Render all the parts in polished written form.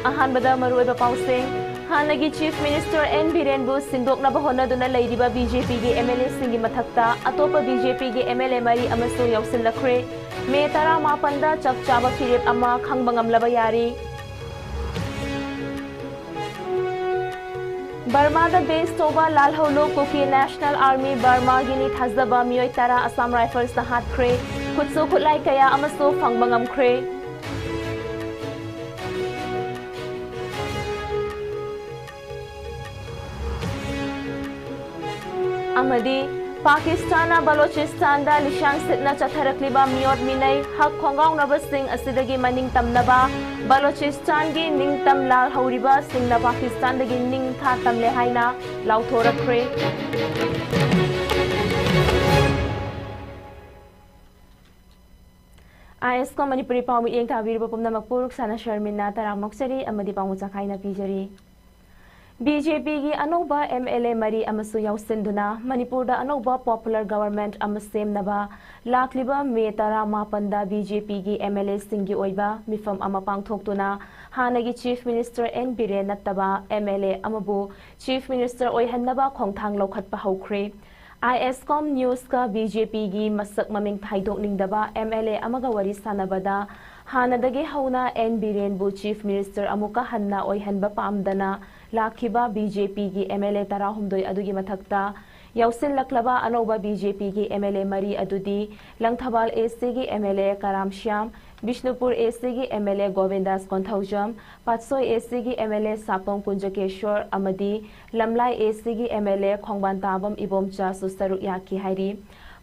अहानबदा मरुइबा पाउसेंग हानगी chief minister N Biren बु सिंदोकनबा होनदुना लेरिबा BJP के MLA सिंगी मथक्ता अतोपा BJP के एमएलए मरी अमसु यौसिलखरे मे 19 चकचाबा फिरेप अमा खंगबा ngamlaba यारी बर्मा दा बेस तोबा लालहौलो कुकी नेशनल आर्मी बर्मा गिनी थाजबा मियोय तरा असम राइफल्स दा हाटख्रे खुत्सु खुलाई कया अमसु फंगबा ngamkhre अमदी पाकिस्तान बलोचिस्तान दा लिशांग सितना चथरकलिबा मियोट मिनई हक खोंगांग नबा सिंह असिदगी मनिंग तमनबा बलोचिस्तान गी निंग तम लाल हौरिबा सिंह ना पाकिस्तान दगी निंग था तमले हाइना लाउथोरखरे ISCOM मणिपुरी पाउमी येंग थाबिरबा पुमनमक पुरुक साना शर्मिना तरामोक्सरी अमदी पाउ चाखाइना पिजरी बीजेपी की अनौबा एमएलए मरी अमसु यौसिंदुना मणिपुर दा अनौबा पॉपुलर गवर्नमेंट अमसेमनबा लाखलिबा मे 19 दा बीजेपी की एमएलए सिंगी ओइबा मिफम अमा पांगथोक्तुना हानगी चीफ मिनिस्टर एन बीरेन नत्तबा एमएलए अमबु चीफ मिनिस्टर ओइहन्नबा खोंथांग लौखटपा हौख्रे ISCOM न्यूज का बीजेपी की मसक ममिंग थाइदोकनिंगदबा एमएलए अमगा वरी सानबदा हानदगे हौना एन बीरेन बु चीफ मिनिस्टर अमुका हन्ना ओइहनबा पामदना लाखिबा बीजेपी की एमएलए 13 अदुगी मथक्ता यौसिलक्लबा अनौबा बीजेपी की एमएलए मरी अदुदी लंगथबाल एसी की एमएलए कराम श्याम बिष्णुपुर एसी की एमएलए गोविंदास कोंथौजम पात्सोई एसी की एमएलए सापोंग कुंजकेश्वर अमदी लमलाई एसी की एमएलए खोंगबान ताबम इबोमचा सुसरुक याकी हाइरी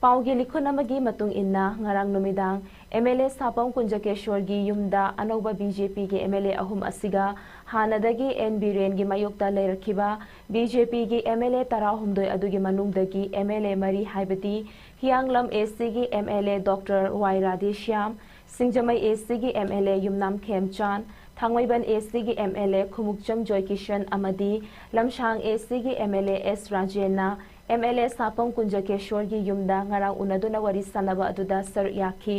पाउगी लिखुनमगी मतुंग इन्ना ngarang numidang MLA Sapam Kunjakeswar की युमदा अनौबा बीजेपी के एमएलए अहुम असिगा हानदगी एन बीरेन की मायुक्ता लेरखिबा बीजेपी की एमएलए 13 अदुगी मनुंगदगी एमएलए मरी हाइबती हियांगलम एसी की MLA doctor Y Radheshyam Singjamei AC की एमएलए युमनाम खेमचान थांगमैबन एसी की एमएलए खुमुकचम जॉयकिशन अमदी लमशांग एसी की MLA S राजेना MLA Sapam Kunjakeswar की युमदा ngarang unaduna wari sanaba aduda sar yakhi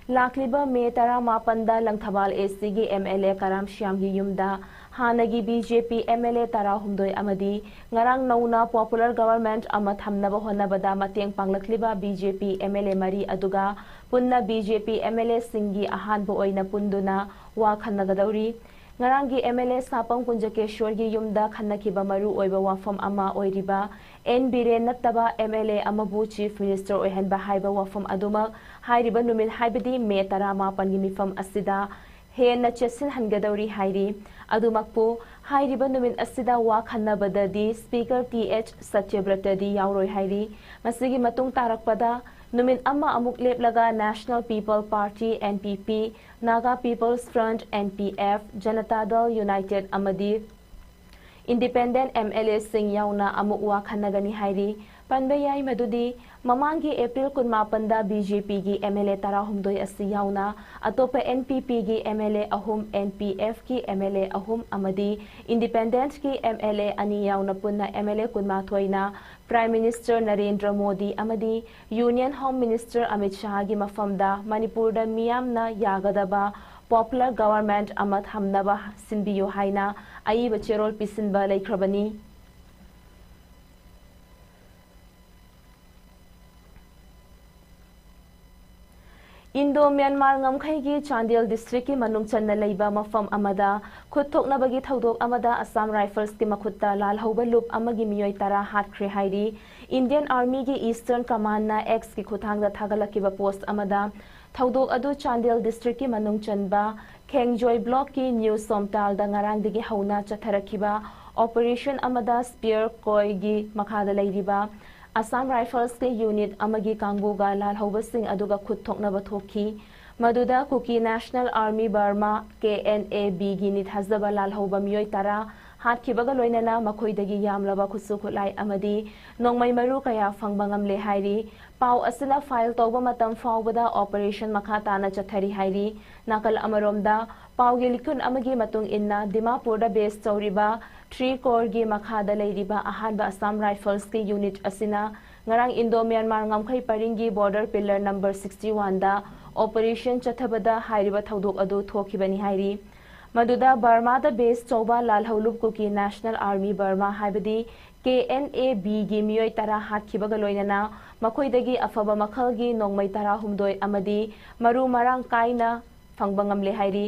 लाखलिबा मे 19 दा लंगथबाल एसी की एमएलए कराम श्याम की युमदा हानगी बीजेपी एमएलए 13 अमदी ngarang नौना पॉपुलर गवर्नमेंट अमा थमनबा होनबदा मतेंग पांगलखलिबा बीजेपी एमएलए मरी अदुगा पुन्ना बीजेपी एमएलए सिंगी अहानबो ओइना पुंदुना वा खन्नगदौरी ngarang की एमएलए सापोंग कुंजकेश्वर की युमदा खन्नखिबा मरु ओइबा वाफम अमा ओइरिबा एन बीरेन नत्तबा एमएलए अमबु चीफ मिनिस्टर ओइहनबा हाइबा वाफम अदुमक हाइरिबा नुमिन हाइबदी मे 19 की मिफम असिदा हेन चेसिन हनगदौरी हाइरी अदुमकपु हाइरिबा नुमिन असिदा वा खन्नबददी स्पीकर टीएच सत्यव्रतदी यावरोय हाइरी मसिगी मतुंग तारकपदा नुमिन अम्मा अमुक लेपलगा national people party NPP Naga people's front NPF Janata Dal united अमदी इंडिपेंडेंट एमएलए सिंह याउना अमुक वा खन्नगनी हाइरी पंबयाई मदुदी ममांगी अप्रैल 19 बीजेपी की एमएलए 13 असी याउना अतोप एनपीपी की एमएलए अहुम एनपीएफ की एमएलए अहुम अमदी इंडिपेंडेंट की एमएलए अनी याउना पुन्ना MLA 19 prime minister Narendra Modi अमदी union home minister Amit Shah की मफमदा मणिपुर दा मियामना यागदबा पॉपुलर गवर्नमेंट अमत हमनबा सिंबियो हाइना अईब चेरोल पिसिनबा लेख्रबनी इंडो म्यांमार ngमखै की चांदेल डिस्ट्रिक्ट की मनुंग चन्ना लेबा मफम अमदा खुथोकनबगी थौदोक अमदा असम राइफल्स की मखुत्ता लालहौबा लुप अमगी मियोय तरा हाटख्रे हाइरी इंडियन आर्मी की ईस्टर्न कमांड ना एक्स की खुथांगदा थागलकिबा पोस्ट अमदा थौदोक अदु चांदेल डिस्ट्रिक्ट की मनुंग चनबा खेंगजोय ब्लॉक की न्यू सोमताल दा ngarangdagi हौना चथरखिबा ऑपरेशन अमदा स्पीयर कोय की मखादा लेरिबा असम राइफल्स के यूनिट अमगी कांगबुगा लालहौबसिंग अदुगा खुथोकनबा थोखी मदुदा Kuki national army Burma KNAB की निथाजबा लालहौबा मियोय तरा हाटखिबगा लोइनना मखोइदगी यामलबा खुसु खुलाई अमदी नोंमै मरु कया फंगबा ngamle हाइरी पाउ असला फाइल तौबा मतम फाउबदा ऑपरेशन मखा ताना चथरी हाइरी नाकल अमरोमदा पाउगे लिखुन अमगी मतुंग इन्ना दिमापुरदा बेस तौरिबा 3 कोर की मखादा लेरिबा अहानबा असम राइफल्स की यूनिट असिना ngarang इंडो म्यांमार ngमखै परिंगी बॉर्डर पिलर नंबर 61 दा ऑपरेशन चथबदा हाइरिबा थौदोक अदु थोखिबनी हाइरी Maduda Burma da base choba lalhaulup kuki National Army Burma haibadi KNAB gi miyoi tara hatkibaga loinana makoidagi afaba makhalgi nongmai tara humdoi amadi maru marang kaina phangbangamle hairi.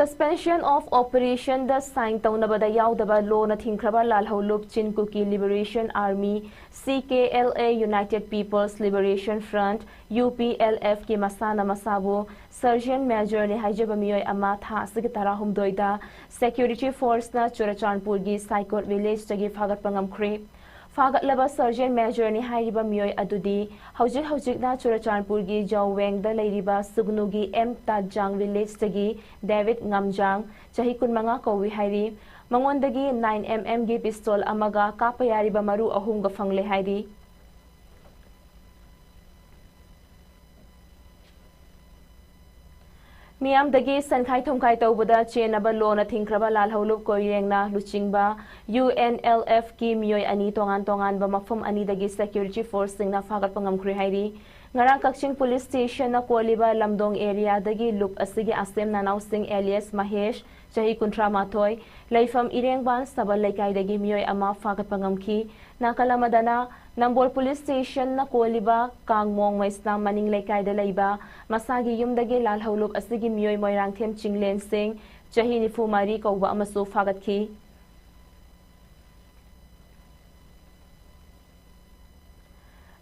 Suspension of operation the sign taunabada yaudaba law na thinkraba lalhaulup Chinkuki Liberation Army CKLA United People's Liberation Front UPLF ki masana masabu Sergeant Major ni haijaba miyoi ama tha sigitara humdoida security force na Churachandpur gi Saikot village tagi phagat pangamkhri Fagatlaba Sergeant Major ni hairiba miyoi adudi hojik na Churachandpur gi Jaweng da leiriba Sugnugi M Tajang village tagi David Ngamjang chahi kunmanga kawi hairi mangondagi 9mm gi pistol amaga kapayariba maru ahum ga fangle hairi Miam dagi sankhai thumkai tawbada chenaba lona thinkraba lalhaulup koirengna luchingba UNLF ki miyoi ani tongan ba mafum ani dagi security force singna fagat pangamkhri hairi ngarang Kakching police station na koliba lamdong area dagi lup asigi asem nanaw sing alias Mahesh chahi kuntra mathoi laifam irengban sabal laikai dagi miyoi ama fagat pangamki nakalamadana Nambol police station na koliba kangmong maisnang maning laikai da laiba masagi yumdagi lalhaulup asigi miyoi moirang them chinglen sing chahi nifu mari kauba amasu fagat ki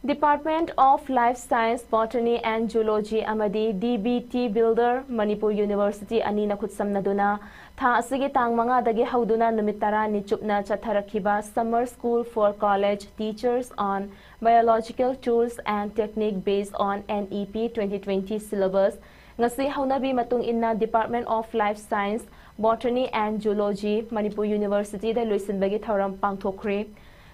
Department of Life Science, Botany and Zoology amadi DBT Builder Manipur University ani na khutsam naduna tha asigi tangmanga dagi hauduna numitara ni chupna chatharakiba Summer School for College Teachers on Biological Tools and Technique based on NEP 2020 syllabus ngasi haunabi matung inna Department of Life Science, Botany and Zoology Manipur University da loisinbagi thauram pangthokre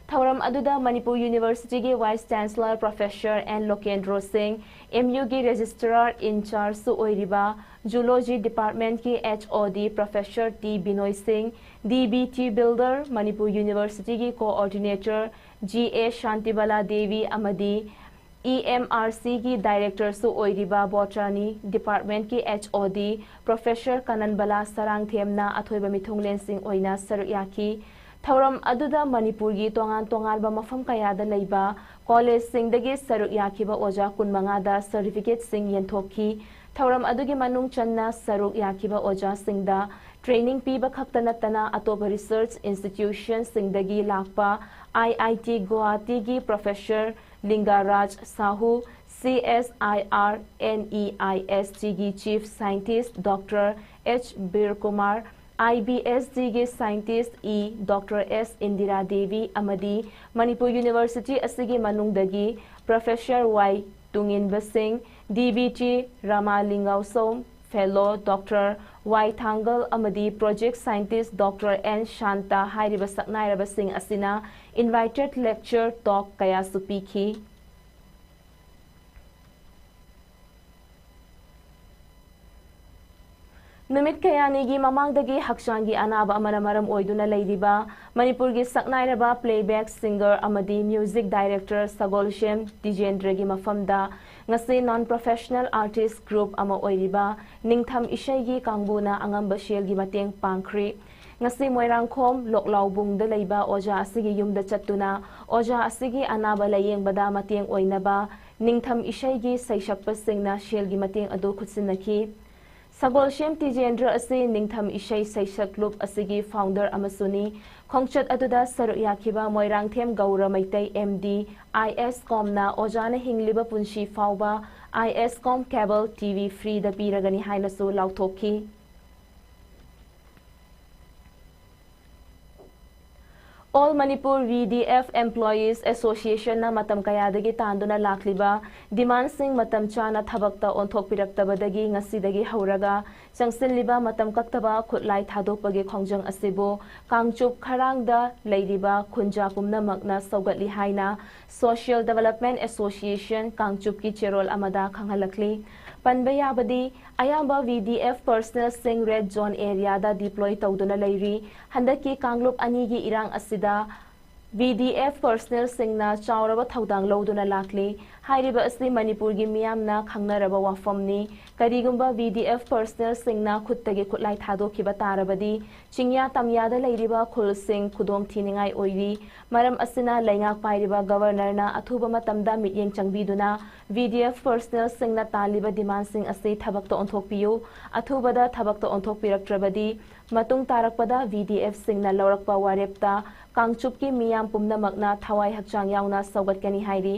Thauram aduda Manipur University gi Vice Chancellor Professor N. Lokendro Singh, MU gi Registrar in Charge su oiriba, Zoology Department ki HOD Professor T. Binoy Singh, DBT Builder Manipur University gi Coordinator G.A. Shantibala Devi Amadi, EMRC ki Director su oiriba Botany Department ki HOD Professor Kananbala Sarang Themna athoiba mithunglen Singh oina saryaki, Thauram aduda Manipur gi tongan ba mafam kayada leiba college sing dagi saruk yakiba oja kunmanga da certificate sing yenthokki Thauram adugi manung channa saruk yakiba oja sing da training piba khaktana tana atoba research institution sing dagi lakpa IIT Guwahati gi Professor Lingaraj Sahu CSIR NEIST gi Chief Scientist Dr. H. Bir Kumar IBSD ge scientist E Dr. S Indira Devi amadi Manipur University asigi manungdagi Professor Y Tungin Basing DBT Ramalingau Som Fellow Dr. Y Thangal amadi Project Scientist Dr. N Shanta hairiba saknairaba sing asina invited lecture talk kaya supiki Numit kayanigi mamangdagi haksangi anaba amana maram oiduna leiriba Manipurgi saknairaba playback singer amadi music director Sagolshem Dijendragi mafamda ngasi non-professional artist group ama oiriba ningtham ishaigi kangbuna angamba shelgi mateng pangkhri ngasi moirangkhom loklaubungda leiba oja asigi yumda chattuna oja asigi anaba layengbada mateng oinaba ningtham ishaigi saishakpa singna shelgi mateng adu khutsinaki Sagolshem Tijendra asi ningtham ishai saisak loop asigi founder amasuni khongchat aduda saruk yakiba moirangthem gaura maitai MD ISCOM na ojana hingliba punshi fauba ISCOM cable TV free da piragani haina su lauthokki All Manipur VDF Employees Association na matam kayadagi tanduna lakliba demand sing matam chana thabakta onthok piraktabadagi ngasidagi hauraga changsilliba matam kaktaba khutlai thadokpagi khongjang asibo kangchup kharangda leiriba khunja pumna makna saugatli haina Social Development Association kangchup ki cherol amada khanghalakli Panbayabadi ayamba VDF personnel sing red zone area da deploy tawduna leiri handaki Kanglup anigi irang asida VDF personnel singna chauraba thaudang loduna lakli hairiba asli Manipur gi miyamna khangnaraba wafamni karigumba VDF personnel singna khuttagi khutlai thadokhiba tarabadi chingya tamyada leiriba khulsing khudong thiningai oiri maram asina laingak pairiba governor na athuba matamda mityeng changbiduna VDF personnel singna taliba demand sing asi thabak to onthokpiyu athubada thabak to onthokpiraktrabadi matung tarakpada VDF singna laurakpa warepta Kangchup ki miyam pumnamakna thawai hakchang yauna saugatkani hairi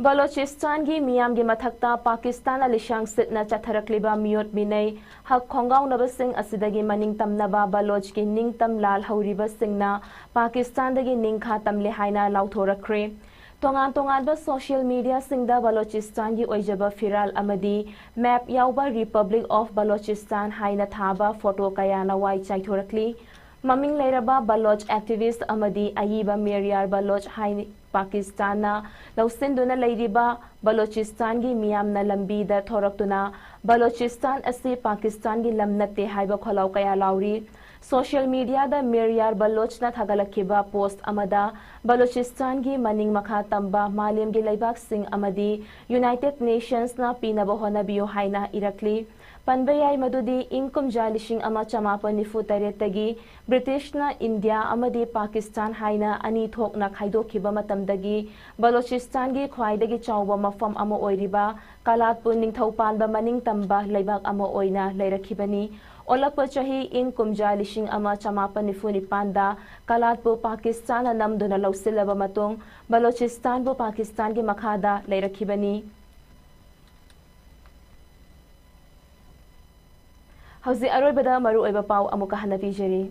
Balochistan gi miyam gi mathakta Pakistan alishang sitna chatharakliba miyot minai hak khongaw nabasing asidagi maning tamnaba Baloch ki ningtam lal hauriba singna Pakistan dagi ningkha tamle haina lauthorakre Tongan ba social media singda Balochistan gi oijaba firal amadi map yauba Republic of Balochistan haina thaba photo kayana wai chaithorakli maming leiraba Baloch activist amadi ayiba Meryar Baloch haina Pakistan na lausinduna leiriba Balochistan gi miyamna lambi da thoraktuna Balochistan asi Pakistan gi lamnate haiba kholau kaya lauri Social media da Meryar Baloch na thagalakiba post amada Balochistan gi maning makha tamba malim gi laibak sing amadi United Nations na pinaba honabiyo haina irakli panbayay madudi ISCOM jalishing ama chamapa nifu taretagi British na India amadi Pakistan haina ani thok na khaidokiba matamdagi Balochistan gi khwaidagi chawba mafam ama oiriba kalatpur ningthaupan ba maning tamba laibak ama oina leirakibani Olakpa chahi ISCOM jalishing ama chamapa nifu nipanda kalatpur Pakistan na namduna lausilaba matung Balochistan bu Pakistan gi makhada leirakibani Hauzi aroibada maru oiba pau amuka hanapijeri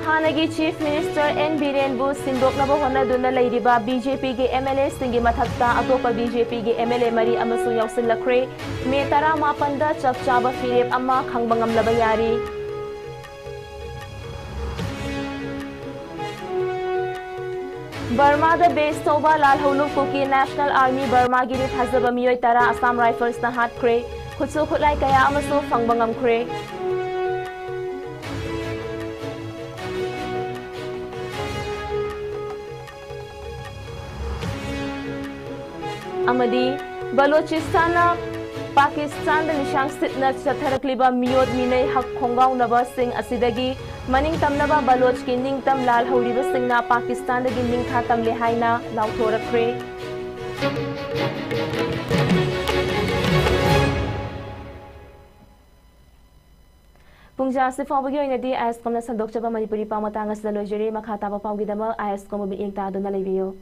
Hanagi Chief Minister N. Biren bu sindoknaba honaduna leiriba BJP gi MLA singi mathakta atopa BJP gi MLA mari amasu yausinlakre me tara mapanda chapchaba firep ama khangbangam labayari Burma da base toba lal hulu kuki National Army Burma gi thazaba miyoi tara Assam Rifles na hat kre khutsu khutlai kaya amasu fangbangam kre amadi Balochistan na Pakistan da nishang sitna chatharakliba miyot minai hak khongaw naba sing asidagi maning tamnaba Baloch ki ningtam lal hauriba singna Pakistan dagi ningkha tamle haina lauthorakre Pungja se fawbagi oinadi ISCOM na sandokchaba Manipuri pamatangas da lojeri makhataba pawgidama ISCOM bi ingta dona lebiyo